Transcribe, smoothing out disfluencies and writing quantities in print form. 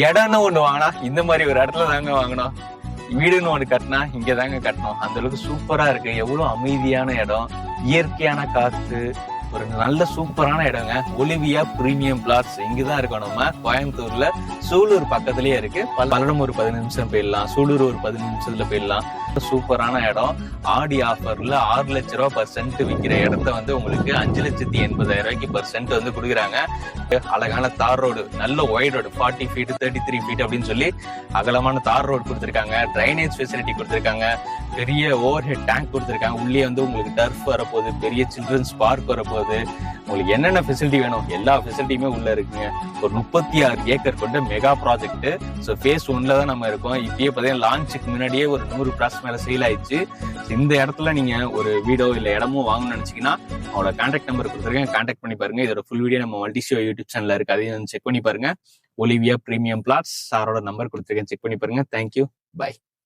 இடம்னு ஒண்ணு வாங்கினா இந்த மாதிரி ஒரு இடத்துல தாங்க வாங்கணும். வீடுன்னு ஒண்ணு கட்டினா இங்க தாங்க கட்டணும். அந்த அளவுக்கு சூப்பரா இருக்கு. எவ்வளவு அமைதியான இடம், இயற்கையான காத்து, ஒரு நல்ல சூப்பரான இடங்க. ஒலிவியா பிரீமியம் பிளாட்ஸ் இங்கதான் இருக்கோம். நம்ம கோயம்புத்தூர்ல சூலூர் பக்கத்துலயே இருக்கு. பல்லடம் ஒரு 15 நிமிஷம் போயிடலாம், சூலூர் ஒரு 15 நிமிஷத்துல போயிடலாம். சூப்பரான இடம். ஆடி ஆஃபர்ல 6 லட்ச ரூபாய் பர் சென்ட் விற்கிற இடத்த வந்து உங்களுக்கு 5,80,000 பர் சென்ட் வந்து கொடுக்குறாங்க. அழகான தார் ரோடு, நல்ல ஒயிட் ரோடு, 40 ஃபீட் 33 ஃபீட் அப்படின்னு சொல்லி அகலமான தார் ரோடு கொடுத்துருக்காங்க. டிரைனேஜ் ஃபெசிலிட்டி கொடுத்துருக்காங்க. பெரிய ஓவர் ஹெட் டேங்க் கொடுத்துருக்காங்க. உள்ளே வந்து உங்களுக்கு டர்ஃப் வரப்போகுது, பெரிய சில்ட்ரன்ஸ் பார்க் வரப்போகுது. உங்களுக்கு என்னென்ன ஃபெசிலிட்டி வேணும் எல்லா ஃபெசிலிட்டியுமே உள்ள இருக்குங்க. ஒரு 36 ஏக்கர் கொண்ட மெகா ப்ராஜெக்ட். ஸோ ஃபேஸ் 1ல தான் நம்ம இருக்கோம். இப்பயே பார்த்தீங்கன்னா லான்ச்சுக்கு முன்னாடியே ஒரு 100 பிளாட்ஸ் மேல சேல் ஆயிடுச்சு. இந்த இடத்துல நீங்க ஒரு வீடோ இல்ல இடமோ வாங்கணும்னு நினைச்சீங்கன்னா அவங்களோட கான்டாக்ட் நம்பர் கொடுத்துருக்கேன், கான்டாக்ட் பண்ணி பாருங்க. இதோட ஃபுல் வீடியோ நம்ம மல்டிஷோ யூடியூப் சேனல்ல இருக்கு, அதையும் செக் பண்ணி பாருங்க. ஒலிவியா பிரீமியம் பிளாட்ஸ் சாரோட நம்பர் கொடுத்துருக்கேன், செக் பண்ணி பாருங்க. Thank you, by.